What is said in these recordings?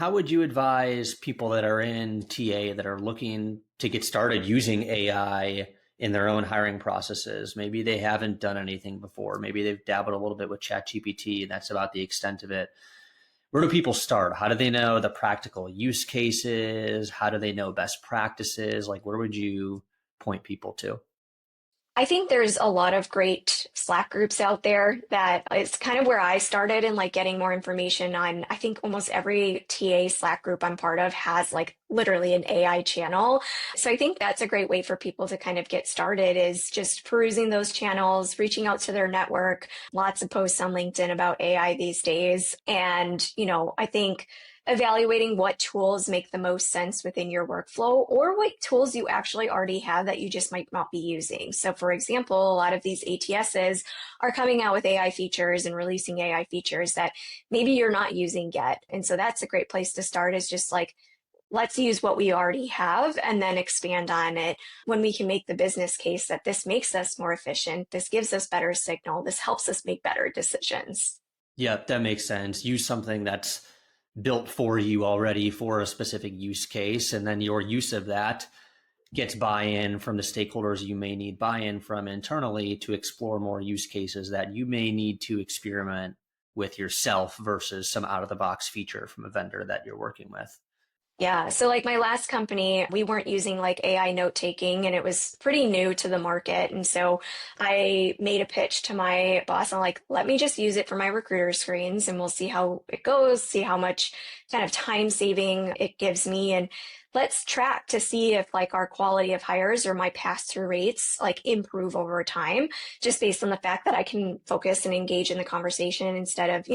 How would you advise people that are in TA that are looking to get started using AI in their own hiring processes? Maybe they haven't done anything before. Maybe they've dabbled a little bit with ChatGPT, and that's about the extent of it. Where do people start? How do they know the practical use cases? How do they know best practices? Like, where would you point people to? I think there's a lot of great Slack groups out there that it's kind of where I started and like getting more information on. I think almost every TA Slack group I'm part of has like literally an AI channel. So I think that's a great way for people to kind of get started is just perusing those channels, reaching out to their network. Lots of posts on LinkedIn about AI these days. And, I think evaluating what tools make the most sense within your workflow or what tools you actually already have that you just might not be using. So, for example, a lot of these ATSs are coming out with AI features and releasing AI features that maybe you're not using yet. And so that's a great place to start is just like, let's use what we already have and then expand on it when we can make the business case that this makes us more efficient. This gives us better signal. This helps us make better decisions. Yeah, that makes sense. Use something that's built for you already for a specific use case, and then your use of that gets buy-in from the stakeholders you may need buy-in from internally to explore more use cases that you may need to experiment with yourself versus some out-of-the-box feature from a vendor that you're working with. Yeah. So like my last company, we weren't using like AI note taking and it was pretty new to the market. And so I made a pitch to my boss. I'm like, let me just use it for my recruiter screens and we'll see how it goes, see how much kind of time saving it gives me. And let's track to see if like our quality of hires or my pass through rates like improve over time, just based on the fact that I can focus and engage in the conversation instead of,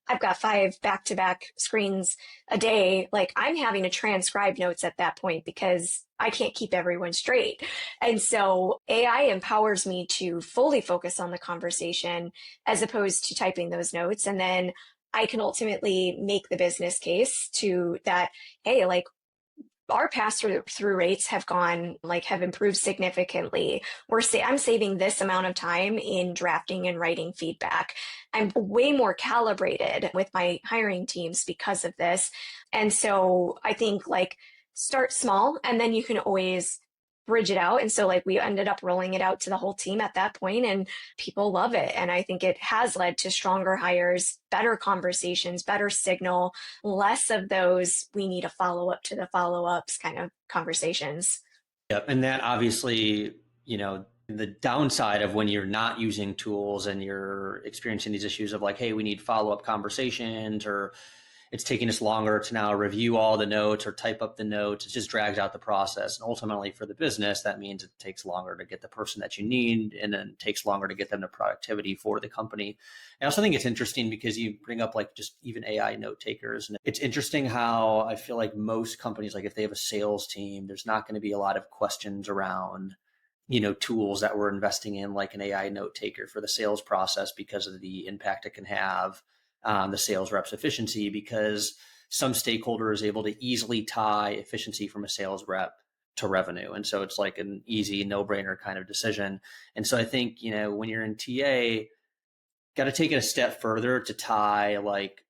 I've got 5 back-to-back screens a day. Like I'm having to transcribe notes at that point because I can't keep everyone straight. And so AI empowers me to fully focus on the conversation as opposed to typing those notes. And then I can ultimately make the business case to that, hey, like our pass through rates have improved significantly. I'm saving this amount of time in drafting and writing feedback. I'm way more calibrated with my hiring teams because of this. And so I think like start small and then you can always bridge it out. And so like we ended up rolling it out to the whole team at that point and people love it. And I think it has led to stronger hires, better conversations, better signal, less of those we need a follow up to the follow ups kind of conversations. Yep. And that obviously, the downside of when you're not using tools and you're experiencing these issues of like, hey, we need follow-up conversations, or it's taking us longer to now review all the notes or type up the notes. It just drags out the process. And ultimately for the business, that means it takes longer to get the person that you need, and then it takes longer to get them to productivity for the company. I also think it's interesting because you bring up like just even AI note takers. And it's interesting how I feel like most companies, like if they have a sales team, there's not going to be a lot of questions around tools that we're investing in, like an AI note taker for the sales process because of the impact it can have on the sales rep's efficiency, because some stakeholder is able to easily tie efficiency from a sales rep to revenue. And so it's like an easy no-brainer kind of decision. And so I think, when you're in TA, got to take it a step further to tie like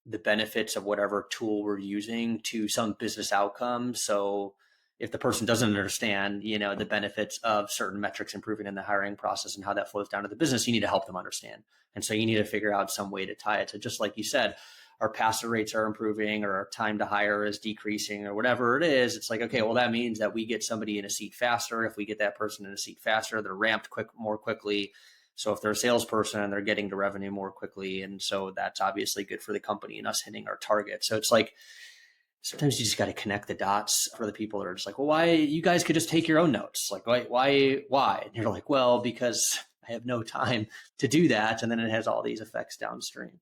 the benefits of whatever tool we're using to some business outcome. So if the person doesn't understand, the benefits of certain metrics improving in the hiring process and how that flows down to the business, you need to help them understand. And so you need to figure out some way to tie it to, just like you said, our pass through rates are improving or our time to hire is decreasing or whatever it is. It's like, okay, well, that means that we get somebody in a seat faster. If we get that person in a seat faster, they're ramped more quickly. So if they're a salesperson, they're getting to revenue more quickly. And so that's obviously good for the company and us hitting our target. So it's like, sometimes you just got to connect the dots for the people that are just like, well, why you guys could just take your own notes? Like, why? And you're like, well, because I have no time to do that. And then it has all these effects downstream.